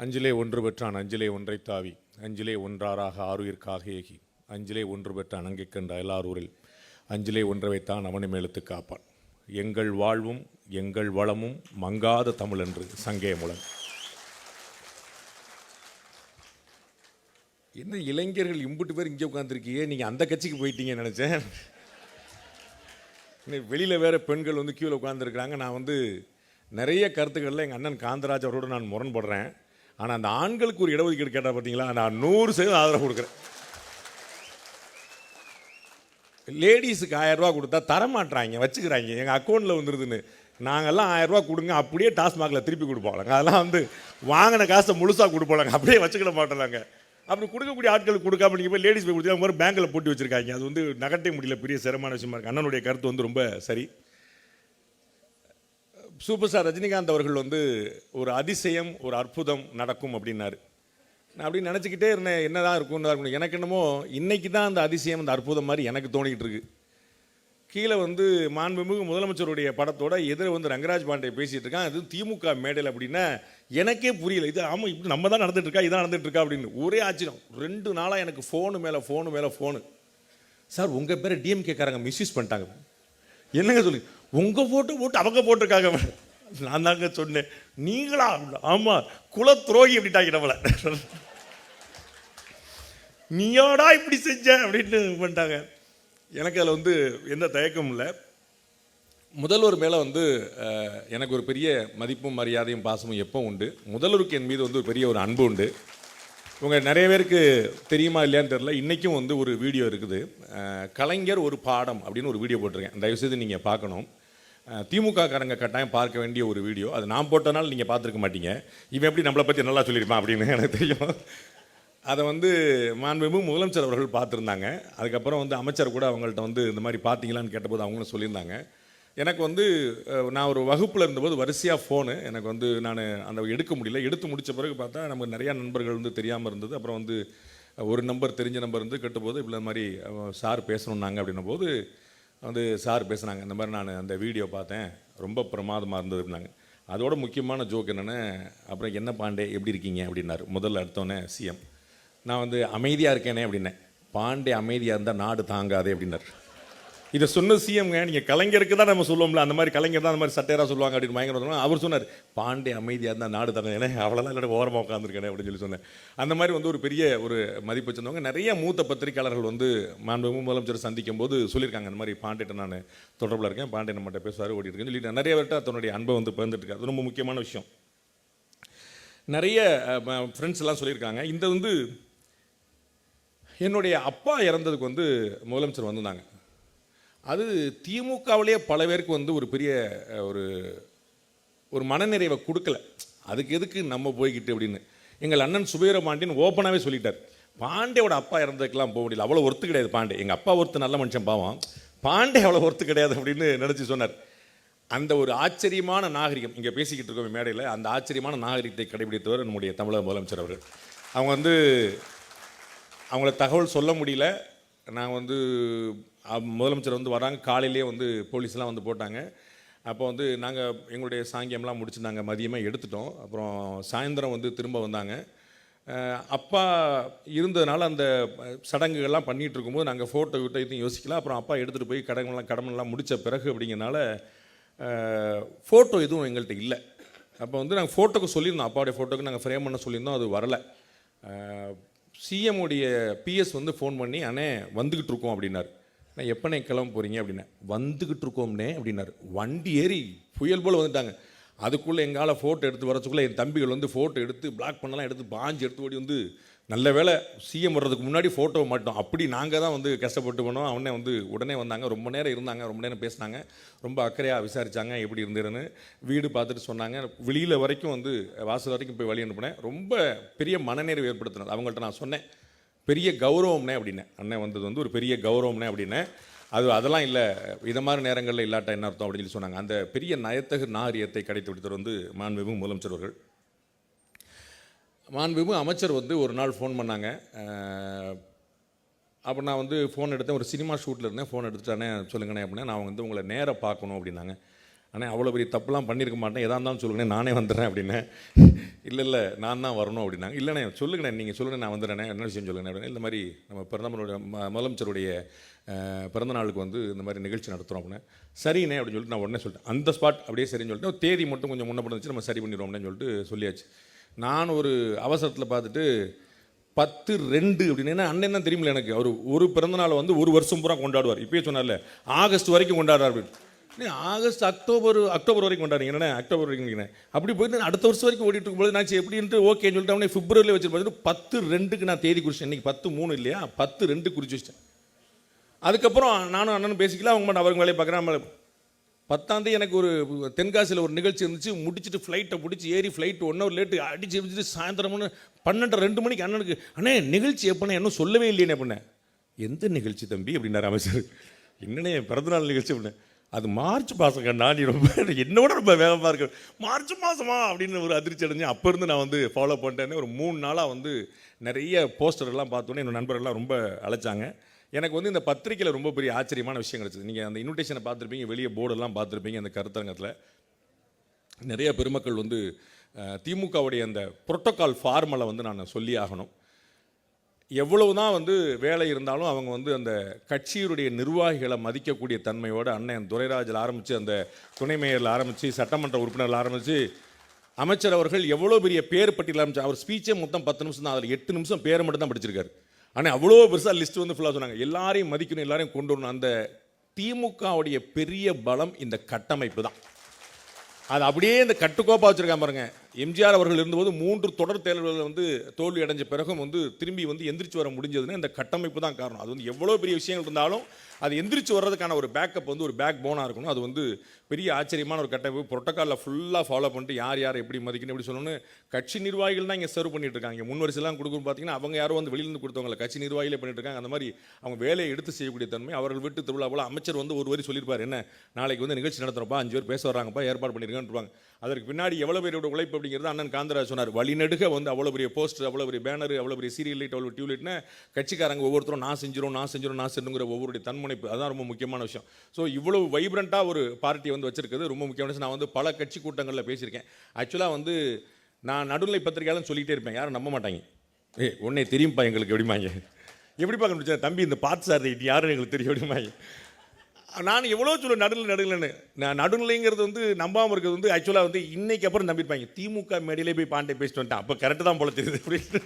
அஞ்சிலே ஒன்று பெற்றான் அஞ்சிலே ஒன்றை தாவி அஞ்சிலே ஒன்றாராக ஆறுயிர்க்காக ஏகி அஞ்சிலே ஒன்று பெற்ற அணங்கை கண்ட எல்லாரூரில் அஞ்சிலே ஒன்றை வைத்தான் அவனை மேலுத்து காப்பான். எங்கள் வாழ்வும் எங்கள் வளமும் மங்காத தமிழ் என்று சங்கே முழன். என்ன இளைஞர்கள் இம்புட்டு பேர் இங்கே உட்காந்துருக்கீங்க, நீங்கள் அந்த கட்சிக்கு போயிட்டீங்கன்னு நினச்சேன். வெளியில் வேறு பெண்கள் வந்து கியூவில் உட்காந்துருக்குறாங்க. நான் நிறைய கருத்துக்களில் எங்கள் அண்ணன் காந்தராஜ் அவரோடு நான் முரண்படுறேன். ஆனால் அந்த ஆண்களுக்கு ஒரு இடஒதுக்கீடு கேட்டால் பார்த்தீங்களா, நான் 100% ஆதரவு கொடுக்குறேன். லேடிஸுக்கு 1000 ரூபா கொடுத்தா தரமாட்டுறாங்க, வச்சுக்கிறாங்க. எங்கள் அக்கௌண்ட்டில் வந்துருதுன்னு நாங்கள்லாம் 1000 ரூபா கொடுங்க, அப்படியே டாஸ்மாகில் திருப்பி கொடுப்போம்லங்க. அதெல்லாம் வாங்கின காசை முழுசாக கொடுப்போம்லங்க, அப்படியே வச்சுக்கிட மாட்டோம்லாங்க. அப்படி கொடுக்கக்கூடிய ஆட்களுக்கு கொடுக்காம நீங்கள் போய் லேடிஸ் போய் கொடுத்தா அவங்க பேங்கில் போட்டு வச்சுருக்காங்க. அது நகட்டே முடியல, பெரிய சிரமமான விஷயமா இருக்குது. அண்ணனுடைய கருத்து ரொம்ப சரி. சூப்பர் ஸ்டார் ரஜினிகாந்த் அவர்கள் ஒரு அதிசயம் ஒரு அற்புதம் நடக்கும் அப்படின்னாரு. நான் அப்படி நினச்சிக்கிட்டே இருந்தேன், என்னதான் இருக்கும்னு இருக்கணும். எனக்கு என்னமோ இன்னைக்கு தான் அந்த அதிசயம் அந்த அற்புதம் மாதிரி எனக்கு தோணிக்கிட்டு இருக்கு. கீழே மாண்புமிகு முதலமைச்சருடைய படத்தோட எதிர ரங்கராஜ் பாண்டே பேசிகிட்டு இருக்கான். அது திமுக மேடையில் அப்படின்னா எனக்கே புரியல. இது ஆமாம், இப்படி நம்ம தான் நடந்துட்டு இருக்கா, இதான் நடந்துட்டு இருக்கா அப்படின்னு ஒரே ஆச்சரியம். 2 நாளாக எனக்கு ஃபோனு மேலே ஃபோனு. சார் உங்கள் பேரை டிஎம்கேக்காரங்க மிஸ்யூஸ் பண்ணிட்டாங்க. என்னங்க சொல்லி உங்கள் ஃபோட்டோ போட்டு அவங்க போட்டிருக்காங்க. நான் தாங்க சொன்னேன், நீங்களா? ஆமாம், குலத்துரோகி அப்படிட்டாங்க நம்மளை. நீயாடா இப்படி செஞ்ச அப்படின்னு பண்ணிட்டாங்க. எனக்கு அதில் எந்த தயக்கமும் இல்லை. முதல்வர் மேலே எனக்கு ஒரு பெரிய மதிப்பும் மரியாதையும் பாசமும் எப்போ உண்டு. முதல்வருக்கு என் மீது ஒரு பெரிய ஒரு அன்பு உண்டு. உங்கள் நிறைய பேருக்கு தெரியுமா இல்லையான்னு தெரியல, இன்றைக்கும் ஒரு வீடியோ இருக்குது. கலைஞர் ஒரு பாடம் அப்படின்னு ஒரு வீடியோ போட்டிருக்கேன். தயவுசெய்து நீங்கள் பார்க்கணும். திமுக காரங்க கட்டாயம் பார்க்க வேண்டிய ஒரு வீடியோ. அது நான் போட்டனால நீங்கள் பார்த்துருக்க மாட்டீங்க. இவன் எப்படி நம்மளை பற்றி நல்லா சொல்லியிருப்பான் அப்படின்னு எனக்கு தெரியும். அதை மாண்புமிகு முதலமைச்சர் அவர்கள் பார்த்துருந்தாங்க. அதுக்கப்புறம் அமைச்சர் கூட அவங்கள்ட்ட இந்த மாதிரி பார்த்தீங்களான்னு கேட்டபோது அவங்களும் சொல்லியிருந்தாங்க. எனக்கு நான் ஒரு வகுப்பில் இருந்தபோது வரிசையாக ஃபோனு எனக்கு நான் அந்த எடுக்க முடியல. எடுத்து முடித்த பிறகு பார்த்தா நமக்கு நிறையா நண்பர்கள் தெரியாமல் இருந்தது. அப்புறம் ஒரு நம்பர் தெரிஞ்ச நம்பர் கேட்டபோது இப்படி மாதிரி சார் பேசணுன்னாங்க. அப்படின்ன போது சார் பேசுனாங்க, இந்த மாதிரி நான் அந்த வீடியோ பார்த்தேன், ரொம்ப பிரமாதமாக இருந்தது அப்படின்னாங்க. அதோட முக்கியமான ஜோக் என்னென்னு, அப்புறம் என்ன பாண்டே எப்படி இருக்கீங்க அப்படின்னாரு. முதல்ல அடுத்தோன்னே சிஎம், நான் அமைதியாக இருக்கேனே அப்படின்னேன். பாண்டே அமைதியாக இருந்தால் நாடு தாங்காதே அப்படின்னாரு. இதை சொன்ன சிஎம்ங்க, நீங்கள் கலைஞருக்கு தான் நம்ம சொல்லுவோம்ல, அந்த மாதிரி கலைஞர் தான் அந்த மாதிரி சட்டையராக சொல்லுவாங்க அப்படின்னு பயங்கர. அவர் சொன்னார், பாண்டே அமைதியாக இருந்தால் நாடு தானே, ஏன்னா அவ்வளோதான் இல்லை ஓரமாக உட்காந்துருக்கேனே அப்படின்னு சொல்லி சொன்னேன். அந்த மாதிரி ஒரு பெரிய ஒரு மதிப்பு வச்சுருந்தவங்க. நிறைய மூத்த பத்திரிகையாளர்கள் மாண்புமிகு முதலமைச்சர் சந்திக்கும் போது சொல்லியிருக்காங்க, அந்த மாதிரி பாண்டேட்ட நான் தொடர்பில் இருக்கேன், பாண்டே நம்மகிட்ட பேசுவார் ஓடி இருக்கேன்னு சொல்லிட்டு நிறைய பேர்ட்ட தன்னுடைய அன்பை பகிர்ந்துட்டு இருக்காரு. அது ரொம்ப முக்கியமான விஷயம். நிறைய ஃப்ரெண்ட்ஸ் எல்லாம் சொல்லியிருக்காங்க. இந்த என்னுடைய அப்பா இறந்ததுக்கு முதலமைச்சர் வந்திருந்தாங்க. அது திமுகவிலேயே பல பேருக்கு ஒரு பெரிய ஒரு மனநிறைவை கொடுக்கல. அதுக்கு எதுக்கு நம்ம போய்கிட்டு அப்படின்னு எங்கள் அண்ணன் சுபீரபாண்டியன் ஓப்பனாகவே சொல்லிட்டார். பாண்டேயோட அப்பா இறந்ததுக்கெல்லாம் போக முடியல, அவ்வளோ ஒர்த்து கிடையாது பாண்டே. எங்கள் அப்பா ஒருத்தர் நல்ல மனுஷன் பாவம், பாண்டே அவ்வளோ ஒர்த்து கிடையாது அப்படின்னு நினச்சி சொன்னார். அந்த ஒரு ஆச்சரியமான நாகரிகம் இங்கே பேசிக்கிட்டு இருக்கோம் மேடையில், அந்த ஆச்சரியமான நாகரிகத்தை கடைபிடித்தவர் நம்முடைய தமிழக முதலமைச்சர் அவர்கள். அவங்க அவங்கள தகவல் சொல்ல முடியல. நான் முதலமைச்சர் வராங்க, காலையிலேயே போலீஸ்லாம் போட்டாங்க. அப்போ நாங்கள் எங்களுடைய சாங்கியம்லாம் முடிச்சு நாங்கள் மதியமாக எடுத்துட்டோம். அப்புறம் சாயந்தரம் திரும்ப வந்தாங்க. அப்பா இருந்ததுனால அந்த சடங்குகள்லாம் பண்ணிகிட்டு இருக்கும்போது நாங்கள் ஃபோட்டோ விட்டு எதுவும் யோசிக்கலாம். அப்புறம் அப்பா எடுத்துகிட்டு போய் கடமெல்லாம் முடித்த பிறகு அப்படிங்கிறனால ஃபோட்டோ எதுவும் எங்கள்கிட்ட இல்லை. அப்போ நாங்கள் ஃபோட்டோக்கு சொல்லியிருந்தோம், அப்பாவுடைய ஃபோட்டோக்கு நாங்கள் ஃப்ரேம் பண்ண சொல்லியிருந்தோம், அது வரலை. சிஎம்முடைய பிஎஸ் ஃபோன் பண்ணி, அண்ணே வந்துக்கிட்டு இருக்கோம் அப்படின்னாரு. நான் எப்போனே கிளம்ப போகிறீங்க அப்படின்னேன். வந்துக்கிட்டு இருக்கோம்னே அப்படின்னாரு. வண்டி ஏறி புயல் போல் வந்துட்டாங்க. அதுக்குள்ளே எங்களால் ஃபோட்டோ எடுத்து வரச்சுக்குள்ளே என் தம்பிகள் ஃபோட்டோ எடுத்து பிளாக் பண்ணலாம் எடுத்து பாஞ்சு எடுத்து ஓடி நல்ல வேலை சிஎம் வர்றதுக்கு முன்னாடி ஃபோட்டோ மாட்டோம். அப்படி நாங்கள் தான் கஷ்டப்பட்டு பண்ணோம். அவனே உடனே வந்தாங்க, ரொம்ப நேரம் இருந்தாங்க, ரொம்ப நேரம் பேசினாங்க, ரொம்ப அக்கறையாக விசாரித்தாங்க எப்படி இருந்ததுன்னு. வீடு பார்த்துட்டு சொன்னாங்க. வெளியில் வரைக்கும் வாசல் வரைக்கும் போய் வழி அனுப்பினேன். ரொம்ப பெரிய மனநிறைவு ஏற்படுத்தினது. அவங்கள்ட்ட நான் சொன்னேன், பெரிய கௌரவம்னே அப்படின்னேன். அண்ணன் வந்தது ஒரு பெரிய கௌரவம்னே அப்படின்னேன். அதெல்லாம் இல்லை, இதை மாதிரி நேரங்களில் இல்லாட்டா என்ன அர்த்தம் அப்படின்னு சொல்லி சொன்னாங்க. அந்த பெரிய நயத்தகு நாகரிகத்தை கடைபிடித்தவர் மாண்புமிகு முதலமைச்சர் அவர்கள். மாண்புமிகு அமைச்சர் ஒரு நாள் ஃபோன் பண்ணாங்க. அப்போ நான் ஃபோன் எடுத்தேன், ஒரு சினிமா ஷூட்டில் இருந்தேன். ஃபோன் எடுத்துட்டானே, சொல்லுங்கண்ணே அப்படின்னா, நான் உங்களை நேராக பார்க்கணும் அப்படின்னாங்க. ஆனால் அவ்வளோ பெரிய தப்புலாம் பண்ணியிருக்க மாட்டேன், எதாக இருந்தாலும் சொல்லுங்கண்ணே நானே வந்துடுறேன் அப்படின்னேன். இல்லை நான் தான் வரணும் அப்படின்னாங்க. இல்லைண்ணே சொல்லுங்கண்ணே, நீங்கள் சொல்லுங்கள் நான் வந்துடுறேண்ணே, என்ன விஷயம் சொல்லுங்கண்ணே அப்படின்னு. இந்த மாதிரி நம்ம பிரதமருடைய முதலமைச்சருடைய பிறந்த நாளுக்கு வந்து இந்த மாதிரி நிகழ்ச்சி நடத்துகிறோம் அப்படின்னு. சரிண்ணே அப்படின்னு சொல்லிட்டு நான் உடனே சொல்லிட்டேன். அந்த ஸ்பாட் அப்படியே சரின்னு சொல்லிட்டு தேதி மட்டும் கொஞ்சம் முன்ன பண்ணி நம்ம சரி பண்ணிடுவோம் அப்படின்னு சொல்லிட்டு சொல்லியாச்சு. நான் ஒரு அவசரத்தில் பார்த்துட்டு 10/2 அப்படின்னு, அண்ணன் தான் தெரியுமில்ல எனக்கு, அவர் ஒரு பிறந்தநாளை வந்து ஒரு வருஷம் பூரா கொண்டாடுவார். இப்பயே சொன்னார்ல ஆகஸ்ட் வரைக்கும் கொண்டாடுறார் அப்படின்னு. ஆகஸ்ட் அக்டோபர் வரைக்கும் கொண்டாடுங்க, என்ன அக்டோபர் வரைக்கும் அப்படி போயிட்டு அடுத்த வருஷம் வரைக்கும் ஓடிட்டு இருக்கும்போது நான் எப்படின்ட்டு ஓகேன்னு சொல்லிட்டு அவனே பிப்ரவரியில் வச்சுட்டு 10/2க்கு நான் தேதி குறிச்சேன். இன்னைக்கு 10/3 இல்லையா, 10/2 குறிச்சு வச்சிட்டேன். அதுக்கப்புறம் நானும் அண்ணனும் பேசிக்கலாம், அவங்க மட்டும் அவங்க வேலையை பார்க்குறேன். 10ஆம் தேதி எனக்கு ஒரு தென்காசியில் ஒரு நிகழ்ச்சி இருந்துச்சு. முடிச்சுட்டு ஃப்ளைட்டை பிடிச்சி ஏறி ஃப்ளைட் 1 hour லேட்டு அடிச்சு வச்சுட்டு சாயந்தரம் 12:30 மணிக்கு அண்ணனுக்கு அண்ணே நிகழ்ச்சி எப்போண்ணே இன்னும் சொல்லவே இல்லையே பண்ணேன். எந்த நிகழ்ச்சி தம்பி அப்படின்னாரு அமைச்சர். என்னண்ணே பிறந்தநாள் நிகழ்ச்சி அப்படின்னேன். அது மார்ச் மாதம் கண்ணா, நீ ரொம்ப என்னோட ரொம்ப வேகமாக இருக்கு, மார்ச் மாதமா அப்படின்னு ஒரு அதிர்ச்சி அடைஞ்சு அப்போ இருந்து நான் வந்து ஃபாலோ பண்ணிட்டேன்னு ஒரு 3 நாளாக வந்து நிறைய போஸ்டர்லாம் பார்த்தோன்னே என்னோட நண்பர்கள்லாம் ரொம்ப அழைச்சாங்க. எனக்கு வந்து இந்த பத்திரிக்கையில் ரொம்ப பெரிய ஆச்சரியமான விஷயம் கிடச்சிது. நீங்கள் அந்த இன்விடேஷனை பார்த்துருப்பீங்க, வெளியே போர்டெல்லாம் பார்த்துருப்பீங்க. அந்த கருத்தரங்கத்தில் நிறைய பெருமக்கள் வந்து திமுகவுடைய அந்த புரோட்டோகால் ஃபார்மலை வந்து நான் சொல்லி ஆகணும். எவ்வளவு தான் வந்து வேலை இருந்தாலும் அவங்க வந்து அந்த கட்சியுடைய நிர்வாகிகளை மதிக்கக்கூடிய தன்மையோடு அண்ணன் துரைராஜில் ஆரம்பித்து அந்த துணை மேயரில் ஆரம்பித்து சட்டமன்ற உறுப்பினர்கள் ஆரம்பித்து அமைச்சர் அவர்கள் எவ்வளோ பெரிய பேர் பட்டியல் ஆரம்பிச்சு. அவர் ஸ்பீச்சே மொத்தம் 10 நிமிஷம் தான், அதில் 8 நிமிஷம் பேரை மட்டும் தான் படிச்சிருக்காரு. ஆனால் அவ்வளோ பெருசாக லிஸ்ட் வந்து ஃபுல்லாக சொன்னாங்க. எல்லாரையும் மதிக்கணும், எல்லாரையும் கொண்டு வரணும். அந்த திமுகவுடைய பெரிய பலம் இந்த கட்டமைப்பு தான். அது அப்படியே இந்த கட்டுக்கோப்பாக வச்சுருக்காங்க பாருங்க. எம்ஜிஆர் அவர்கள் இருந்தபோது 3 தொடர் தேர்தல்கள் வந்து தோல்வி அடைஞ்ச பிறகும் வந்து திரும்பி வந்து எந்திரிச்சு வர முடிஞ்சதுன்னா இந்த கட்டமைப்பு தான் காரணம். அது வந்து எவ்வளோ பெரிய விஷயங்கள் இருந்தாலும் அது எந்திரிச்சு வர்றதுக்கான ஒரு பேக்கப் வந்து ஒரு பேக் போனாக இருக்கணும். அது வந்து பெரிய ஆச்சரியமான ஒரு கட்டமைப்பு. புரோட்டோக்காலில் ஃபுல்லாக ஃபாலோ பண்ணிட்டு யார் எப்படி மதிக்கணும் எப்படி சொல்லணும்னு கட்சி நிர்வாகிகள் தான் இங்கே சர்வ் பண்ணிட்டு இருக்காங்க. முன்வரிசைலாம் கொடுக்குன்னு பார்த்தீங்கன்னா அவங்க யாரும் வந்து வெளியிலேருந்து கொடுத்தவங்களை கட்சி நிர்வாகிகளே பண்ணிட்டு இருக்காங்க. அந்த மாதிரி அவங்க வேலையை எடுத்து செய்யக்கூடிய தன்மை அவர்கள் விட்டு திருவிழா போல் அமைச்சர் வந்து ஒரு வரி சொல்லியிருப்பார், என்ன நாளைக்கு வந்து நிகழ்ச்சி நடத்துகிறப்பா 5 பேர் பேச வர்றாங்கப்பா ஏற்பாடு பண்ணியிருக்கான்னு. அதற்கு பின்னாடி எவ்வளோ பேரோட உழைப்பு அப்படிங்கிறது அண்ணன் காந்தராஜ் சொன்னார். வழிநடுக வந்து அவ்வளோ பெரிய போஸ்டர், அவ்வளோ பெரிய பேனர், அவ்வளோ பெரிய சீரியல் லைட், அவ்வளோ டியூப்லைட்னா கட்சிக்காரங்க ஒவ்வொருத்தரும் நான் செஞ்சிடும் ஒவ்வொருடைய தன்முனைப்பு, அதான் ரொம்ப முக்கியமான விஷயம். ஸோ இவ்வளவு வைப்ரண்ட்டாக ஒரு பார்ட்டி வந்து வச்சிருக்கிறது ரொம்ப முக்கியமான விஷயம். நான் வந்து பல கட்சி கூட்டங்களில் பேசியிருக்கேன். ஆக்சுவலாக வந்து நான் நடுநிலை பத்திரிகையாளன்னு சொல்லிகிட்டே இருப்பேன், யாரும் நம்ப மாட்டாங்க. உடனே தெரியும்ப்பா எங்களுக்கு எப்படிமாங்க, எப்படி பார்க்க முடிச்சேன் தம்பி இந்த பார்த்து சார் யாரும் எங்களுக்கு தெரியும் எப்படிமாங்க. நான் எவ்வளோ சொல்ல நடுநிலைன்னு. நான் நடுநிலைங்கிறது வந்து நம்பாமல் இருக்கிறது வந்து ஆக்சுவலாக வந்து இன்னைக்கு அப்புறம் நம்பியிருப்பாங்க. திமுக மேடையிலே போய் பாண்டே பேசிட்டு வந்துட்டேன், அப்போ கரெக்டு தான் போல தெரியுது அப்படின்னு.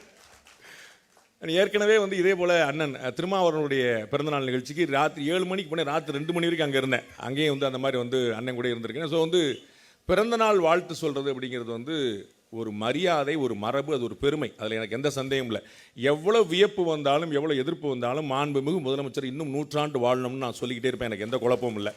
ஏற்கனவே வந்து இதே போல் அண்ணன் திருமாவளவனுடைய பிறந்தநாள் நிகழ்ச்சிக்கு ராத்திரி 7 மணிக்கு போனேன், ராத்திரி 2 மணி வரைக்கும் அங்கே இருந்தேன். அங்கேயும் வந்து அந்த மாதிரி வந்து அண்ணன் கூட இருந்திருக்கேன். ஸோ வந்து பிறந்தநாள் வாழ்த்து சொல்கிறது அப்படிங்கிறது வந்து ஒரு மரியாதை, ஒரு மரபு, அது ஒரு பெருமை, அதில் எனக்கு எந்த சந்தேகமும் இல்லை. எவ்வளோ வியப்பு வந்தாலும் எவ்வளோ எதிர்ப்பு வந்தாலும் மாண்புமிகு முதலமைச்சர் இன்னும் 100 ஆண்டு வாழணும்னு நான் சொல்லிக்கிட்டே இருப்பேன். எனக்கு எந்த குழப்பமும் இல்லை.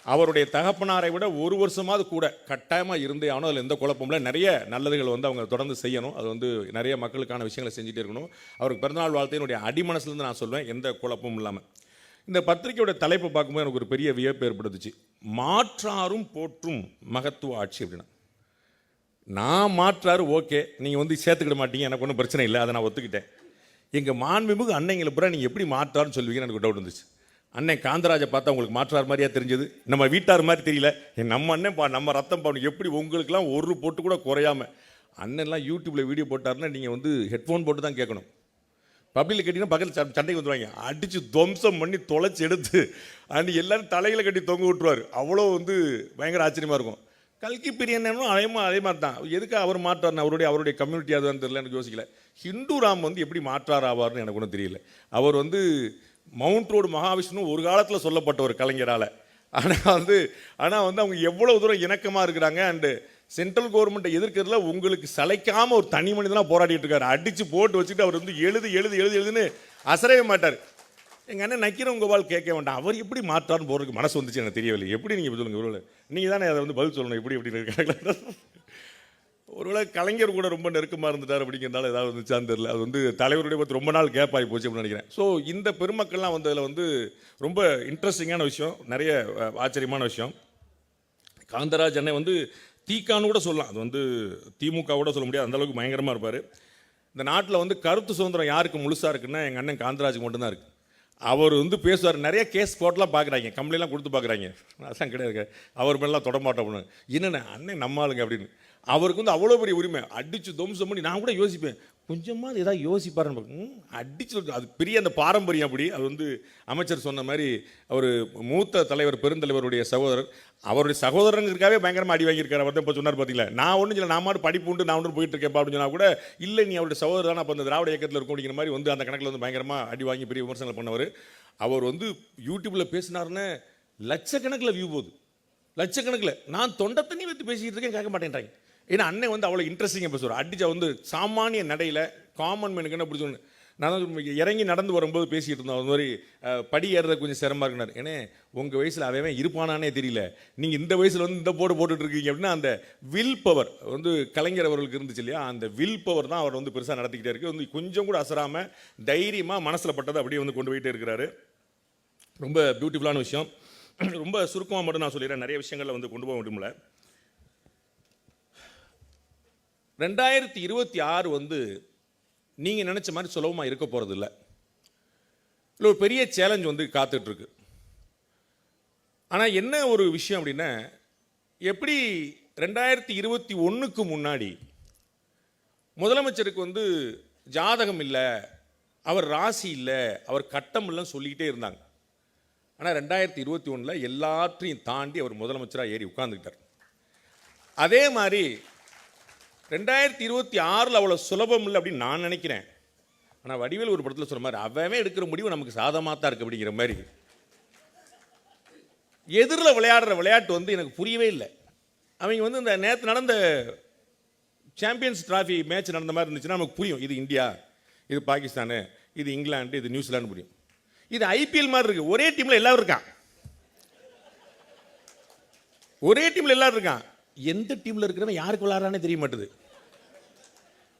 அவருடைய தகப்பனாரை விட 1 வருஷமாவது கூட கட்டாயமாக இருந்தே ஆகணும், அதில் எந்த குழப்பமும் இல்லை. நிறைய நல்லதுகள் வந்து அவங்க தொடர்ந்து செய்யணும். அது வந்து நிறைய மக்களுக்கான விஷயங்களை செஞ்சுட்டே இருக்கணும். அவருக்கு பிறந்தநாள் வாழ்த்தையினுடைய அடிமனசுலேருந்து நான் சொல்லுவேன், எந்த குழப்பமும் இல்லாமல். இந்த பத்திரிகையோட தலைப்பை பார்க்கும்போது எனக்கு ஒரு பெரிய வியப்பு ஏற்படுத்துச்சு. மாற்றாரும் போற்றும் மகத்துவ ஆட்சி அப்படின்னா, நான் மாற்றாரு ஓகே, நீங்கள் வந்து சேர்த்துக்கிட மாட்டீங்க, எனக்கு ஒன்றும் பிரச்சனை இல்லை, அதை நான் ஒத்துக்கிட்டேன். எங்கள் மாண்புமிகு அன்னைங்களை பூரா நீங்கள் எப்படி மாற்றாருன்னு சொல்லுவீங்கன்னு எனக்கு டவுட் இருந்துச்சு. அண்ணன் காந்தராஜை பார்த்தா உங்களுக்கு மாற்றார் மாதிரியா தெரிஞ்சது, நம்ம வீட்டார் மாதிரி தெரியல. நம்ம அண்ணன் நம்ம ரத்தம் பாவம் எப்படி உங்களுக்குலாம் ஒரு போட்டு கூட குறையாமல். அண்ணன்லாம் யூடியூப்பில் வீடியோ போட்டாருன்னா நீங்கள் வந்து ஹெட்ஃபோன் போட்டு தான் கேட்கணும். பப்ளிக்கில் கட்டினா பக்கத்தில் சண்டைக்கு வந்துடுவாங்க, அடித்து துவம்சம் பண்ணி தொலைச்சி எடுத்து அண்ட் எல்லோரும் தலையில் கட்டி தொங்க விட்டுருவார். அவ்வளோ வந்து பயங்கர ஆச்சரியமாக இருக்கும். கல்கி பிரியனும் அதே மாதிரி தான். எதுக்கு அவர் மாற்றார், அவருடைய கம்யூனிட்டி அதுன்னு தெரியல, எனக்கு யோசிக்கல. ஹிந்து ராம் வந்து எப்படி மாற்றார் ஆவார்னு எனக்கு ஒன்றும் தெரியல. அவர் வந்து மவுண்ட் ரோடு மகாவிஷ்ணு ஒரு காலத்தில் சொல்லப்பட்ட ஒரு கலைஞரால். ஆனால் வந்து அவங்க எவ்வளோ தூரம் இணக்கமாக இருக்கிறாங்க. அண்டு சென்ட்ரல் கவர்மெண்ட்டை எதிர்க்கிறதுல உங்களுக்கு சளைக்காமல் ஒரு தனி மனிதனாக போராடிட்டு இருக்காரு. அடித்து போட்டு வச்சுட்டு அவர் வந்து எழுதுன்னு அசரவே மாட்டார். எங்கள் அண்ணன் நக்கீரன் கோபால் கேட்க வேண்டாம், அவர் எப்படி மாற்றான்னு போகிறதுக்கு மனசு வந்துச்சு எனக்கு தெரியவில்லை. எப்படி நீங்கள் சொல்லுங்கள், ஒருவேளை நீங்கள் தானே அதை வந்து பதில் சொல்லணும், எப்படி இருக்காங்க. ஒருவேளை கலைஞர் கூட ரொம்ப நெருக்கமாக இருந்துட்டார் அப்படிங்கிறதால ஏதாவது வந்துச்சான்னு தெரியல. அது வந்து தலைவருடைய பற்றி ரொம்ப நாள் கேப் ஆகி போச்சு அப்படின்னு நினைக்கிறேன். ஸோ இந்த பெருமக்கள்லாம் வந்து அதில் வந்து ரொம்ப இன்ட்ரெஸ்டிங்கான விஷயம், நிறைய ஆச்சரியமான விஷயம். காந்தராஜ் அண்ணன் வந்து தீக்கான்னு கூட சொல்லலாம், அது வந்து திமுக கூட சொல்ல முடியாது, அந்தளவுக்கு பயங்கரமாக இருப்பார். இந்த நாட்டில் வந்து கருத்து சுதந்திரம் யாருக்கு முழுசாக இருக்குன்னா எங்கள் அண்ணன் காந்தராஜுக்கு மட்டும்தான் இருக்குது. அவர் வந்து பேசுவார், நிறைய கேஸ் போட்டெலாம் பார்க்குறாங்க, கம்ப்ளைண்ட்லாம் கொடுத்து பார்க்குறாங்க. அதெல்லாம் கிடையாது, அவர் மேலாம் தொடமாட்டோம்னு. என்னென்ன அண்ணன் நம்ம ஆளுங்க அப்படின்னு. அவருக்கு வந்து அவ்வளோ பெரிய உரிமை, அடித்து துவம்சம் பண்ணி. நான் கூட யோசிப்பேன், கொஞ்சமாக ஏதாவது யோசிப்பாருன்னு. அடிச்சு அது பெரிய அந்த பாரம்பரியம். அப்படி அது வந்து அமைச்சர் சொன்ன மாதிரி அவர் மூத்த தலைவர் பெருந்தலைவருடைய சகோதரர், அவருடைய சகோதரனுக்காகவே பயங்கரமாக அடி வாங்கியிருக்காரு. அவர் தான் இப்போ சொன்னார் பார்த்தீங்களா, நான் ஒன்றும் இல்லை, நான் மாட்டு படிப்பு உண்டு, நான் ஒன்று போயிட்டு இருக்கேன் அப்படின்னு சொன்னால் கூட, இல்லை நீ அவருடைய சகோதரர் தானே, அப்போ அந்த திராவிட இயக்கத்தில் இருக்கும் அப்படிங்கிற மாதிரி வந்து அந்த கணக்கில் வந்து பயங்கரமாக அடி வாங்கி பெரிய விமர்சனங்கள் பண்ணவர். அவர் வந்து யூடியூப்பில் பேசினாருன்னு லட்சக்கணக்கில் வியூ போகுது, லட்சக்கணக்கில். நான் தொண்டை தண்ணி வைத்து பேசிக்கிட்டு இருக்கேன், கேட்க மாட்டேன்றாங்க. ஏன்னா அண்ணன் வந்து அவ்வளோ இன்ட்ரெஸ்டிங்காக பேசுவார். அடிச்சா வந்து சாமானிய நடையில் காமன் மேனுக்கு என்ன பிடிச்சோன்னு. நான் இறங்கி நடந்து வரும்போது பேசிகிட்டு இருந்தோம், அது மாதிரி படி ஏறுறது கொஞ்சம் சிரமமாக இருக்கிறார். ஏன்னா உங்கள் வயசில் அவன் இருப்பானானே தெரியல, நீங்கள் இந்த வயசில் வந்து இந்த போட்டுட்டு இருக்கீங்க அப்படின்னா அந்த வில் பவர் வந்து கலைஞர் அவர்களுக்கு இருந்துச்சு இல்லையா, அந்த வில் பவர் தான் அவர் வந்து பெருசாக நடத்திக்கிட்டே இருக்கு. வந்து கொஞ்சம் கூட அசராமல் தைரியமாக மனசில் பட்டதை அப்படியே வந்து கொண்டு போயிட்டே இருக்கிறாரு. ரொம்ப பியூட்டிஃபுல்லான விஷயம். ரொம்ப சுருக்கமாக மட்டும் நான் சொல்லிடுறேன், நிறைய விஷயங்களில் வந்து கொண்டு போக முடியல. 2026 வந்து நீங்கள் நினச்ச மாதிரி சுலபமாக இருக்க போகிறது இல்லை. இல்லை, ஒரு பெரிய சேலஞ்ச் வந்து காத்துட்ருக்கு. ஆனால் என்ன ஒரு விஷயம் அப்படின்னா, எப்படி 2021க்கு முன்னாடி முதலமைச்சருக்கு வந்து ஜாதகம் இல்லை, அவர் ராசி இல்லை, அவர் கட்டம் இல்லைன்னு சொல்லிக்கிட்டே இருந்தாங்க. ஆனால் 2021 எல்லாத்தையும் தாண்டி அவர் முதலமைச்சராக ஏறி உட்கார்ந்துக்கிட்டார். அதே மாதிரி 2026 அவ்வளோ சுலபம் இல்லை அப்படின்னு நான் நினைக்கிறேன். ஆனால் வடிவேல் ஒரு படத்தில் சொல்ற மாதிரி, அவன் எடுக்கிற முடிவு நமக்கு சாதகமாக தான் இருக்குது அப்படிங்கிற மாதிரி. எதிரில் விளையாடுற விளையாட்டு வந்து எனக்கு புரியவே இல்லை. அவங்க வந்து இந்த நேற்று நடந்த சாம்பியன்ஸ் டிராஃபி மேட்ச் நடந்த மாதிரி இருந்துச்சுன்னா நமக்கு புரியும், இது இந்தியா, இது பாகிஸ்தானு, இது இங்கிலாந்து, இது நியூசிலாந்து புரியும். இது ஐபிஎல் மாதிரி இருக்குது, ஒரே டீமில் எல்லாரும் இருக்கான், ஒரே டீமில் எல்லாரும் இருக்கான். எந்த டீமில் இருக்கிறவன் யாருக்கு விளையாடுறானே தெரிய மாட்டுது.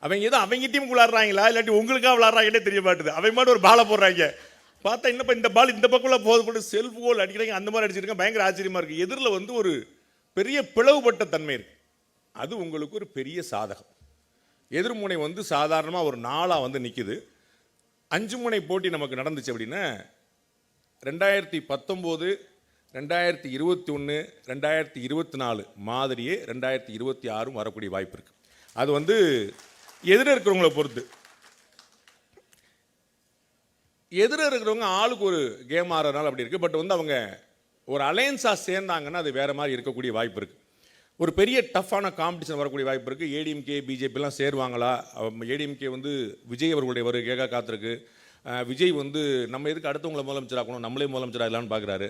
அவங்க ஏதோ அவங்க டீமுக்கு விளையாடுறாங்களா இல்லாட்டி உங்களுக்காக விளையாடுறாங்கன்னே தெரிய மாட்டுது. அவங்க மட்டும் ஒரு பாலை போடுறாங்க, பார்த்தா என்னப்பா இந்த பால் இந்த பக்கம் போது போட்டு செல்ஃப் கோல் அடிக்கிறாங்க, அந்த மாதிரி அடிச்சிருக்காங்க. பயங்கர ஆச்சரியமாக இருக்குது. எதிரில் வந்து ஒரு பெரிய பிளவுபட்ட தன்மை இருக்குது. அது உங்களுக்கு ஒரு பெரிய சாதகம். எதிர்முனை வந்து சாதாரணமாக ஒரு நாளாக வந்து நிற்குது. 5 முனை போட்டி நமக்கு நடந்துச்சு அப்படின்னா 2019, 2021, 2024 மாதிரியே 2026 வரக்கூடிய வாய்ப்பு இருக்குது. அது வந்து எதிர இருக்கிறவங்கள பொறுத்து. எதிர இருக்கிறவங்க ஆளுக்கு ஒரு கேம் ஆடுறதுனால அப்படி இருக்குது. பட் வந்து அவங்க ஒரு அலையன்ஸாக சேர்ந்தாங்கன்னா அது வேறு மாதிரி இருக்கக்கூடிய வாய்ப்பு இருக்குது. ஒரு பெரிய டஃப்பான காம்படிஷன் வரக்கூடிய வாய்ப்பு இருக்குது. ஏடிஎம்கே பிஜேபிலாம் சேருவாங்களா? ஏடிஎம்கே வந்து விஜய் அவர்களுடைய வருகையாக காத்திருக்கு. விஜய் வந்து நம்ம எதுக்கு அடுத்தவங்களை முதலமைச்சராகணும், நம்மளே முதலமைச்சராகலான்னு பார்க்குறாரு.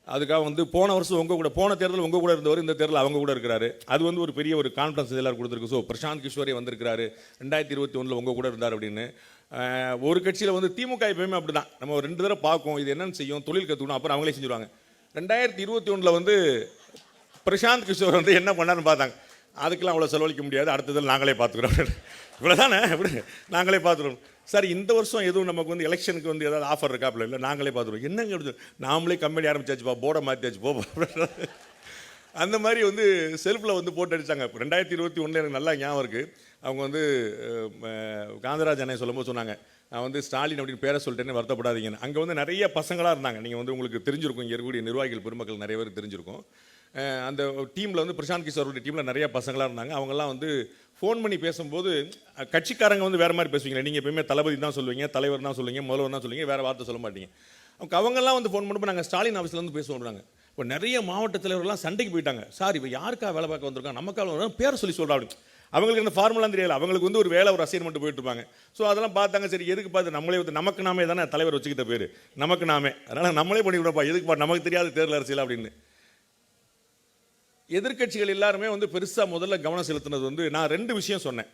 அதுக்காக வந்து போன வருஷம் உங்கள் கூட, போன தேர்தல் உங்கள் கூட இருந்தவர் இந்த தேர்தல் அவங்க கூட இருக்கிறாரு. அது வந்து ஒரு பெரிய ஒரு கான்ஃபிடன்ஸ் எல்லாரும் கொடுத்துருக்கு. ஸோ பிரசாந்த் கிஷோரே வந்திருக்கிறாரு, 2021 உங்கள் கூட இருந்தார் அப்படின்னு. ஒரு கட்சியில் வந்து திமுக எப்பயுமே அப்படி தான், நம்ம ஒரு 2 தடவை பார்க்கும், இது என்னென்னு செய்யும், தொழில் கற்றுக்கணும், அப்புறம் அவங்களே செஞ்சுருவாங்க. 2021 வந்து பிரசாந்த் கிஷோர் வந்து என்ன பண்ணான்னு பார்த்தாங்க, அதுக்கெல்லாம் அவ்வளோ செலவழிக்க முடியாது, அடுத்ததில் நாங்களே பார்த்துக்குறோம், இவ்வளோ தானே அப்படி நாங்களே பார்த்துருவோம். சார் இந்த வருஷம் எதுவும் நமக்கு வந்து எலெக்ஷனுக்கு வந்து ஏதாவது ஆஃபர் இருக்காப்புல, இல்லை நாங்களே பார்த்துருவோம். என்னங்க அப்படி நாமளே கம்பெனி ஆரம்பிச்சாச்சுப்பா, போர்டை மாற்றியாச்சு போ. அந்த மாதிரி வந்து செல்ஃபில் வந்து போட்டு அடித்தாங்க. 2021 எனக்கு நல்லா ஞாபகம் இருக்குது. அவங்க வந்து காந்தராஜ் அண்ணன் சொல்லும்போது சொன்னாங்க, நான் வந்து ஸ்டாலின் அப்படின்னு பேரை சொல்லிட்டேன்னு வருத்தப்படாதீங்கன்னு. அங்கே வந்து நிறைய பசங்களாக இருந்தாங்க. நீங்கள் வந்து உங்களுக்கு தெரிஞ்சிருக்கும், இங்கே இருக்கக்கூடிய நிர்வாகிகள் பெருமக்கள் நிறைய பேர் தெரிஞ்சிருக்கும். அந்த டீமில் வந்து பிரசாந்த் கிஷோருடைய டீமில் நிறைய பசங்களாக இருந்தாங்க. அவங்கெல்லாம் வந்து ஃபோன் பண்ணி பேசும்போது கட்சிக்காரங்க வந்து வேறு மாதிரி பேசுவீங்க. நீங்கள் எப்பயுமே தளபதி தான் சொல்லுவீங்க, தலைவர் தான் சொல்லுவீங்க, முதல்வர் தான் சொல்லுவீங்க, வேறு வார்த்தை சொல்ல மாட்டீங்க. அவங்கெல்லாம் வந்து ஃபோன் பண்ணும்போது நாங்கள் ஸ்டாலின் ஆஃபீஸ்லேருந்து பேசுவோம்னாங்க. இப்போ நிறைய மாவட்ட தலைவர்கள்லாம் சண்டைக்கு போயிட்டாங்க. சார் இப்போ யாருக்கா வேலை பார்க்க வந்திருக்காங்க, நமக்காக பேர் சொல்லி சொல்கிறா அப்படின்னு. அவங்களுக்கு அந்த ஃபார்முலாம் தெரியல, அவங்களுக்கு வந்து ஒரு வேலை, ஒரு அசைன்மெண்ட் போயிட்டு இருப்பாங்க. ஸோ அதெல்லாம் பார்த்தாங்க, சரி எதுக்கு பார்த்து நம்மளே வந்து நமக்கு நாமே தானே தலைவர் வச்சுக்கிட்ட பேர், நமக்கு நாமே, அதனால் நம்மளே பண்ணிவிடப்பா, எதுக்குப்பா நமக்கு தெரியாத தேர்தல் அரசியல் அப்படின்னு. எதிர்கட்சிகள் எல்லாருமே வந்து பெருசாக முதல்ல கவனம் செலுத்தினது வந்து, நான் 2 விஷயம் சொன்னேன்.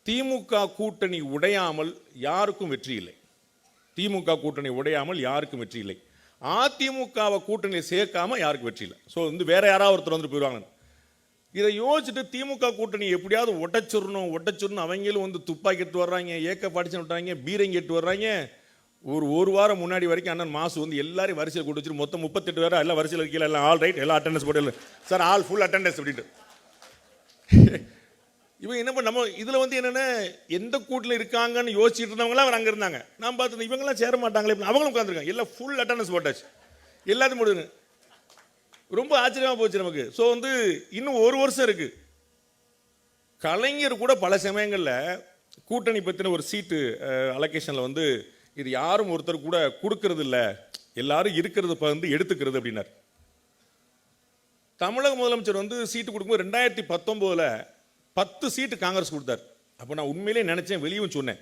திமுக கூட்டணி உடையாமல் யாருக்கும் வெற்றி இல்லை, திமுக கூட்டணி உடையாமல் யாருக்கும் வெற்றி இல்லை, அதிமுகவை கூட்டணியில் சேர்க்காம யாருக்கும் வெற்றி இல்லை. ஸோ வந்து வேற யாராவது ஒருத்தர் வந்து போயிடுவாங்க. இதை யோசிச்சுட்டு திமுக கூட்டணி எப்படியாவது ஒட்டச்சிடணும் அவங்களும் வந்து துப்பாக்கி எடுத்து வர்றாங்க, ஏக்க படிச்சு விட்டாங்க, பீரங்கி எடுத்து வர்றாங்க. ஒரு வாரம் முன்னாடி வரைக்கும் அண்ணன் மாசு வந்து எல்லாரையும் வரிசையில் கூட்டு வச்சுட்டு மொத்தம் 38 பேர் எல்லாம் வரிசையில் இருக்கீங்க, எல்லாம் ஆல் ரைட், எல்லாம் அட்டெண்டன்ஸ் போட்டு சார் ஆல் ஃபுல் அட்டெண்டன்ஸ் அப்படின்ட்டு. இவங்க என்ன பண்ண நம்ம இதில் வந்து என்னென்னா எந்த கூட்டில் இருக்காங்கன்னு யோசிச்சுட்டு இருந்தவங்களாம் அவர் அங்கே இருந்தாங்க. நான் பார்த்து இவங்கெல்லாம் சேர மாட்டாங்களே, அவங்களும் உட்காந்துருக்காங்க. எல்லாம் ஃபுல் அட்டண்டன்ஸ் போட்டாச்சு, எல்லாத்தையும் முடியுங்க. ரொம்ப ஆச்சரியமாக போச்சு நமக்கு. ஸோ வந்து இன்னும் ஒரு வருஷம் இருக்குது. கலைஞர் கூட பல சமயங்களில் கூட்டணி பற்றின ஒரு சீட்டு அலோகேஷனில் வந்து இது யாரும் ஒருத்தர் கூட கொடுக்கறது இல்லை, எல்லாரும் இருக்கிறத வந்து எடுத்துக்கிறது அப்படின்னார். தமிழக முதலமைச்சர் வந்து சீட்டு கொடுக்கும்போது 2019 10 சீட்டு காங்கிரஸ் கொடுத்தார். அப்போ நான் உண்மையிலே நினைச்சேன், வெளியும் சொன்னேன்,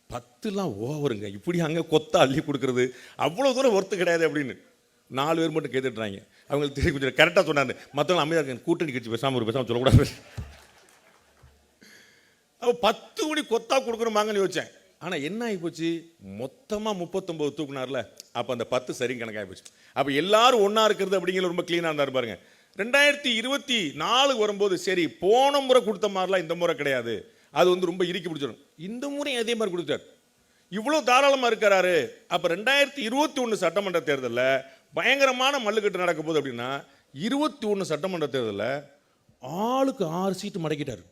10லாம் ஓவருங்க, இப்படி அங்கே கொத்த அள்ளி கொடுக்கறது அவ்வளோ தூரம் ஒர்த்து கிடையாது அப்படின்னு. 4 பேர் மட்டும் கேட்டுட்றாங்க. அவங்களுக்கு தெரியும், கொஞ்சம் கரெக்டாக சொன்னாங்க. மற்றவங்க அமைதியாக இருக்காங்க, கூட்டணி கட்சி பேசாமல் சொல்லக்கூடாது. அப்போ 10 கோடி கொத்தா கொடுக்குறோமாங்கன்னு யோசிச்சேன். ஆனால் என்ன ஆகி போச்சு, மொத்தமாக 39 தூக்குனார்ல, அப்போ அந்த 10 சரி கணக்காகி போச்சு. அப்போ எல்லாரும் ஒன்றா இருக்கிறது அப்படிங்கிற ரொம்ப க்ளீனாக இருந்தார் பாருங்க. 2024 வரும்போது சரி, போன முறை கொடுத்த மாதிரிலாம் இந்த முறை கிடையாது, அது வந்து ரொம்ப இறுக்கி பிடிச்சிடும். இந்த முறை அதே மாதிரி கொடுத்தார், இவ்வளோ தாராளமாக இருக்கிறாரு. அப்போ 2021 சட்டமன்ற தேர்தலில் பயங்கரமான மல்லுக்கட்டு நடக்க போகுது. அப்படின்னா 21 சட்டமன்ற தேர்தலில் ஆளுக்கு 6 சீட்டு மடக்கிட்டார்.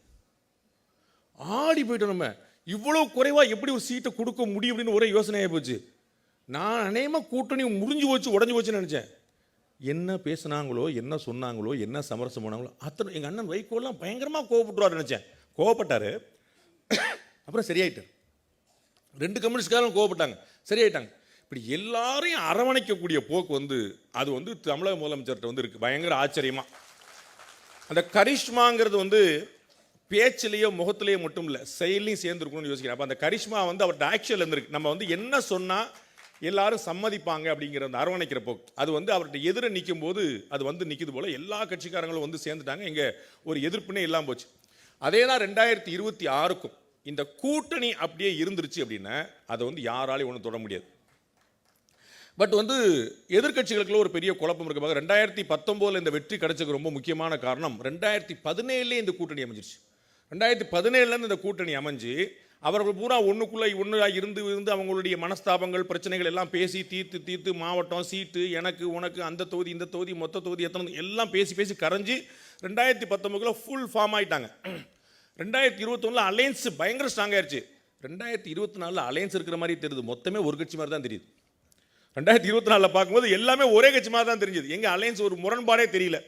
ஆடி போயிட்டோம். நம்ம இவ்வளோ குறைவாக எப்படி ஒரு சீட்டை கொடுக்க முடியும் அப்படின்னு ஒரே யோசனையாக போச்சு. நான் அநேகமாக கூட்டணி முடிஞ்சு போச்சு, உடஞ்சி போச்சுன்னு நினச்சேன். என்ன பேசுனாங்களோ, என்ன சொன்னாங்களோ, என்ன சமரசம் பண்ணாங்களோ அத்தனை எங்கள் அண்ணன் வைகோலாம் பயங்கரமாக கோவப்பட்டுருவார் நினச்சேன். கோவப்பட்டார், அப்புறம் சரியாயிட்டார். 2 கம்யூனிஸ்ட்காரும் கோவப்பட்டாங்க, சரியாயிட்டாங்க. இப்படி எல்லாரையும் அரவணைக்கக்கூடிய போக்கு வந்து அது வந்து தமிழக முதலமைச்சர்கிட்ட வந்து இருக்குது. பயங்கர ஆச்சரியமாக அந்த கரிஷ்மாங்கிறது வந்து பேச்சிலேயோ முகத்திலேயோ மட்டும் இல்லை, செயலையும் சேர்ந்துருக்கணும்னு யோசிக்கிறேன். அப்போ அந்த கரிஷ்மா வந்து அவர்கிட்ட ஆக்சுவல் இருந்திருக்கு. நம்ம வந்து என்ன சொன்னால் எல்லாரும் சம்மதிப்பாங்க அப்படிங்கிற அந்த அரவணைக்கிற போக்கு, அது வந்து அவர்கிட்ட எதிர நிற்கும் போது அது வந்து நிற்குது போல. எல்லா கட்சிக்காரங்களும் வந்து சேர்ந்துட்டாங்க, இங்கே ஒரு எதிர்ப்புனே இல்லாமல் போச்சு. அதே தான் 2026க்கும் இந்த கூட்டணி அப்படியே இருந்துருச்சு அப்படின்னா அதை வந்து யாராலையும் ஒன்றும் தொட முடியாது. பட் வந்து எதிர்கட்சிகளுக்குள்ள ஒரு பெரிய குழப்பம் இருக்கு. 2019 இந்த வெற்றி கிடைச்சதுக்கு ரொம்ப முக்கியமான காரணம் 2017 இந்த கூட்டணி அமைஞ்சிருச்சு. 2017 இந்த கூட்டணி அமைஞ்சு அவர்கள் பூரா ஒன்றுக்குள்ளே ஒன்றாக இருந்து அவங்களுடைய மனஸ்தாபங்கள் பிரச்சனைகள் எல்லாம் பேசி தீர்த்து மாவட்டம் சீட்டு எனக்கு உனக்கு அந்த தொகுதி இந்த தொகுதி மொத்த தொகுதி எத்தனை எல்லாம் பேசி கரைஞ்சி 2019 ஃபுல் ஃபார்ம் ஆகிட்டாங்க. 2021 அலையன்ஸ் பயங்கர ஸ்ட்ராங் ஆயிடுச்சு. 2024 அலையன்ஸ் இருக்கிற மாதிரி தெரியுது, மொத்தமே ஒரு கட்சி மாதிரி தான் தெரியுது. 2024 பார்க்கும்போது எல்லாமே ஒரே கட்சி மாதிரி தான் தெரிஞ்சது, எங்கள் அலையன்ஸ் ஒரு முரண்பாடே தெரியல.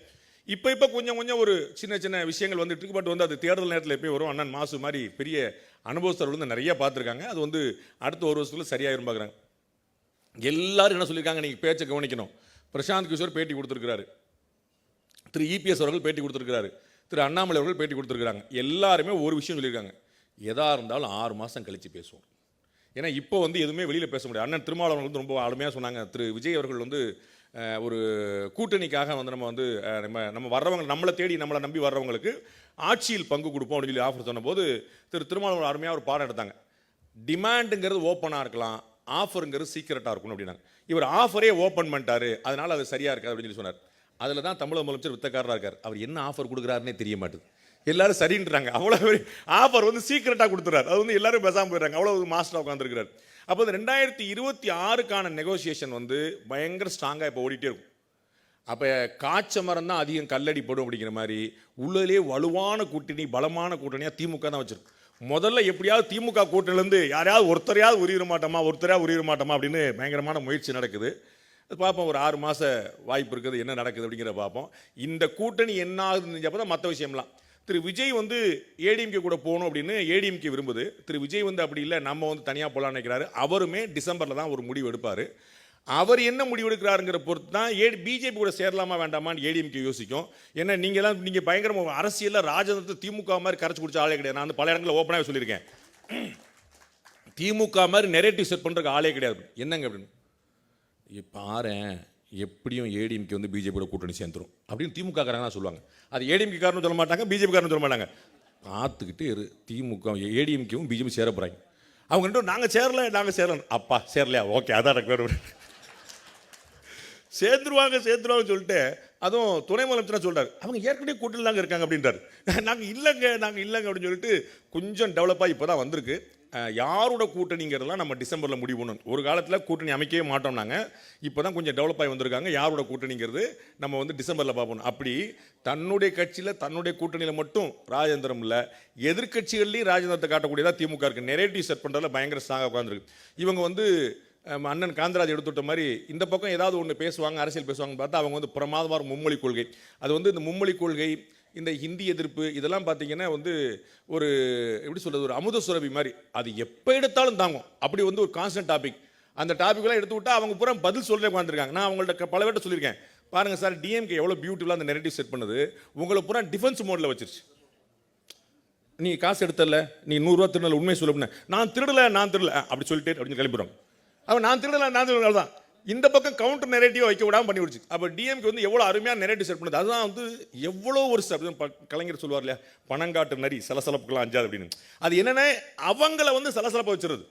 இப்போ கொஞ்சம் ஒரு சின்ன விஷயங்கள் வந்துட்டு இருக்கு. பட் வந்து அது தேர்தல் நேரத்தில் எப்பயும் வரும். அண்ணன் மாசு மாதிரி பெரிய அனுபவஸ்தர்கள் வந்து நிறைய பார்த்துருக்காங்க. அது வந்து அடுத்த ஒரு வருஷத்துல சரியாயிரும் பார்க்குறாங்க. எல்லாரும் என்ன சொல்லியிருக்காங்க, நீங்கள் பேச்சை கவனிக்கணும். பிரசாந்த் கிஷோர் பேட்டி கொடுத்துருக்கிறாரு, திரு இபிஎஸ் அவர்கள் பேட்டி கொடுத்துருக்கிறாரு, திரு அண்ணாமலை அவர்கள் பேட்டி கொடுத்துருக்காங்க. எல்லாருமே ஒரு விஷயம் சொல்லியிருக்காங்க, எதாக இருந்தாலும் 6 மாதம் கழித்து பேசுவோம். ஏன்னா இப்போ வந்து எதுவுமே வெளியில் பேச முடியாது. அண்ணன் திருமாவளவன் வந்து ரொம்ப ஆளுமையாக சொன்னாங்க. திரு விஜய் அவர்கள் வந்து ஒரு கூட்டணிக்காக வந்து நம்ம வர்றவங்க, நம்மளை தேடி நம்மளை நம்பி வர்றவங்களுக்கு ஆட்சியில் பங்கு கொடுப்போம் அப்படின்னு சொல்லி ஆஃபர் சொன்னபோது திரு திருமாவளவன் அருமையாக ஒரு பாடம் எடுத்தாங்க. டிமாண்டுங்கிறது ஓப்பனாக இருக்கலாம், ஆஃபருங்கிறது சீக்கிரட்டாக இருக்கணும் அப்படின்னாங்க. இவர் ஆஃபரே ஓப்பன் பண்ணிட்டாரு, அதனால் அது சரியாக இருக்காது அப்படின்னு சொல்லி சொன்னார். அதில் தான் தமிழக முதலமைச்சர் வித்தக்காரராக இருக்கார். அவர் என்ன ஆஃபர் கொடுக்குறாருன்னே தெரிய மாட்டுது. எல்லாரும் சரின்றாங்க, அவ்வளோ ஆஃபர் வந்து சீக்கிரட்டாக கொடுத்துறாரு. அது வந்து எல்லாரும் பேசாமல் போயிடுறாங்க, அவ்வளோ மாஸ்டராக உட்காந்துருக்கிறார். அப்போ இந்த 2026க்கான நெகோசியேஷன் வந்து பயங்கர ஸ்ட்ராங்காக இப்போ ஓடிட்டே இருக்கும். அப்போ காய்ச்ச மரம் தான் அதிகம் கல்லடி போடும் அப்படிங்கிற மாதிரி உள்ளதிலே வலுவான கூட்டணி பலமான கூட்டணியாக திமுக தான் வச்சிருக்கு. முதல்ல எப்படியாவது திமுக கூட்டணிலேருந்து யாரையாவது ஒருத்தரையாவது உரியிட மாட்டோமா அப்படின்னு பயங்கரமான முயற்சி நடக்குது. பார்ப்போம், ஒரு 6 மாத வாய்ப்பு இருக்குது, என்ன நடக்குது அப்படிங்கிற பார்ப்போம். இந்த கூட்டணி என்ன ஆகுதுன்னு தான் மற்ற விஷயம்லாம். திரு விஜய் வந்து ஏடிஎம்கே கூட போகணும் அப்படின்னு ஏடிஎம்கே விரும்புது. திரு விஜய் வந்து அப்படி இல்லை, நம்ம வந்து தனியாக போகலான்னு நினைக்கிறாரு. அவருமே டிசம்பரில் தான் ஒரு முடிவு எடுப்பார். அவர் என்ன முடிவு எடுக்கிறாருங்கிற பொறுத்து தான் பிஜேபி கூட சேரலாமா வேண்டாமான்னு ஏடிஎம்கே யோசிக்கும். ஏன்னா நீங்கள் பயங்கரமாக அரசியலில் ராஜதந்திர திமுக மாதிரி கரைச்சி குடிச்ச ஆளே கிடையாது. நான் வந்து பல இடங்களில் ஓப்பனாக சொல்லியிருக்கேன், திமுக மாதிரி நெரேட்டிவ் செட் பண்ணுறதுக்கு ஆளே கிடையாது. என்னங்க அப்படின்னு பாரு, எப்படியும் ஏடிஎம்கே வந்து பிஜேபியோட கூட்டணி சேர்ந்துரும் அப்படின்னு திமுக காரங்க சொல்லுவாங்க. அது ஏடிஎம்கே காரணம் சொல்ல மாட்டாங்க, பிஜேபி காரணம் சொல்ல மாட்டாங்க. பார்த்துக்கிட்டு திமுக ஏடிஎம்கேவும் பிஜேபி சேர போகிறாங்க. அவங்க ரெண்டும் நாங்கள் சேரலாம், அப்பா சேரலையா, ஓகே அதான் எனக்கு வேறு சேர்ந்துருவாங்க சொல்லிட்டு, அதுவும் துணை முதலமைச்சர் சொல்கிறார், அவங்க ஏற்கனவே கூட்டணி தாங்க இருக்காங்க அப்படின்றாரு. நாங்கள் இல்லைங்க அப்படின்னு சொல்லிட்டு கொஞ்சம் டெவலப்பாக இப்போ தான் வந்திருக்கு. யாரோட கூட்டணிங்கிறதெல்லாம் நம்ம டிசம்பரில் முடிவு பண்ணணும். ஒரு காலத்தில் கூட்டணி அமைக்கவே மாட்டோம் நாங்கள். இப்போ தான் கொஞ்சம் டெவலப் ஆகி வந்திருக்காங்க. யாரோட கூட்டணிங்கிறது நம்ம வந்து டிசம்பரில் பார்ப்போம். அப்படி தன்னுடைய கட்சியில் தன்னுடைய கூட்டணியில் மட்டும் ராஜேந்திரம் இல்லை, எதிர்கட்சிகள்லையும் ராஜேந்திரத்தை காட்டக்கூடியதாக திமுக இருக்குது. நெரேட்டிவ் செட் பண்ணுறதுல பயங்கர ஸ்ட்ராங்காக உட்காந்துருக்கு. இவங்க வந்து அண்ணன் காந்தராஜ் எடுத்துட்ட மாதிரி இந்த பக்கம் ஏதாவது ஒன்று பேசுவாங்க, அரசியல் பேசுவாங்கன்னு பார்த்தா அவங்க வந்து பிரமாதமான மும்மொழி கொள்கை. அது வந்து இந்த மும்மொழி கொள்கை, இந்த ஹிந்தி எதிர்ப்பு இதெல்லாம் பார்த்தீங்கன்னா வந்து ஒரு எப்படி சொல்கிறது, ஒரு அமுத சுரபி மாதிரி. அது எப்போ எடுத்தாலும் தாங்கும். அப்படி வந்து ஒரு கான்ஸ்டன்ட் டாபிக். அந்த டாபிக்லாம் எடுத்து விட்டா அவங்க பூரா பதில் சொல்ல உட்காந்துருக்காங்க. நான் அவங்கள்ட்ட பல பேர்ட்ட சொல்லியிருக்கேன், பாருங்கள் சார், டிஎம்கே எவ்வளோ பியூட்டிஃபுல்லாக அந்த நெரேட்டிவ் செட் பண்ணுது. உங்களை பூரா டிஃபென்ஸ் மோடில் வச்சிருச்சு. நீ காசு எடுத்தல, நீ 100 ரூபா திருடல, உண்மை சொல்ல, நான் திருடலை அப்படி சொல்லிட்டு அப்படின்னு கிளம்பிடுறோம். அவன் நான் திருடலை தான். இந்த பக்கம் கவுண்டர் நெரேட்டிவ் வைக்க விடாமல் பண்ணி விடுச்சு. அப்போ டிஎம்கே வந்து எவ்வளோ அருமையான நெரேட்டிவ் செட் பண்ணுது. அதுதான் வந்து எவ்வளோ ஒரு கலைஞர் சொல்லுவார் இல்லையா, பணங்காட்டு நரி சலசலப்புக்கெல்லாம் அஞ்சாது அப்படின்னு. அது என்னென்ன அவங்கள வந்து சலசலப்பை வச்சுருது.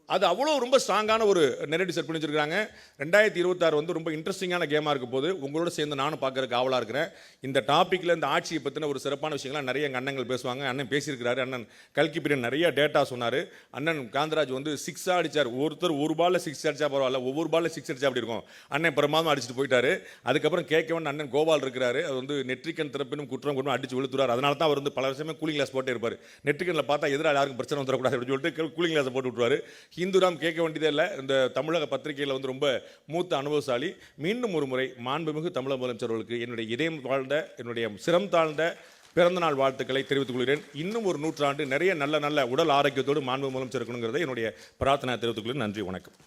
அது அவ்வளோ ரொம்ப ஸ்ட்ராங்கான ஒரு நெரேட்டிவ் செட் பண்ணி வச்சிருக்காங்க. 2026 வந்து ரொம்ப இன்ட்ரெஸ்டிங்கான கேமாக இருக்க போது உங்களோட சேர்ந்து நானும் பார்க்கறதுக்கு ஆவலாக இருக்கிறேன். இந்த டாப்பிக்கில் இந்த ஆட்சியை பற்றின ஒரு சிறப்பான விஷயங்கள்லாம் நிறைய எங்கள் அண்ணங்கள் பேசுவாங்க. அண்ணன் பேசியிருக்கிறாரு. அண்ணன் கல்கி பிரியன் நிறைய டேட்டா சொன்னார். அண்ணன் காந்தராஜ் வந்து 6 அடிச்சார். ஒருத்தர் ஒரு பாலில் 6 அடிச்சா பரவாயில்ல, ஒவ்வொரு பாலில் 6 அடிச்சா அப்படி இருக்கும். அண்ணன் பிரமாதம் அடிச்சுட்டு போயிட்டாரு. அதுக்கப்புறம் கேட்கவன் அண்ணன் கோபால் இருக்கிறாரு. அது வந்து நெற்றிக்கன் திறப்பினும் குற்றம் கொண்டு அடிச்சு விழுத்துறாரு. அதனால தான் அவர் வந்து பல விஷயமே கூலிங் கிளாஸ் போட்டே இருப்பார். நெற்றிக்கனில் பார்த்தா எதிராக யாருக்கும் பிரச்சனை வந்துடக்கூடாது அப்படின்னு சொல்லிட்டு கூலிங் கிளாஸை போட்டு விட்டுருவாரு. ஹிந்துராம் கேட்க வேண்டியதே இல்லை. இந்த தமிழக பத்திரிகையில் வந்து ரொம்ப மூத்த அனுபவசாலி. மீண்டும் ஒரு முறை மாண்புமிகு தமிழக முதலமைச்சர் அவர்களுக்கு என்னுடைய இதயம் வாழ்ந்த, என்னுடைய சிரம் தாழ்ந்த பிறந்தநாள் வாழ்த்துக்களை தெரிவித்துக் கொள்கிறேன். இன்னும் ஒரு 100 ஆண்டு நிறைய நல்ல நல்ல உடல் ஆரோக்கியத்தோடு மாண்புமிகு முதலமைச்சர் இருக்கணுங்கிறத என்னுடைய பிரார்த்தனை தெரிவித்துக் கொள்கிறேன். நன்றி, வணக்கம்.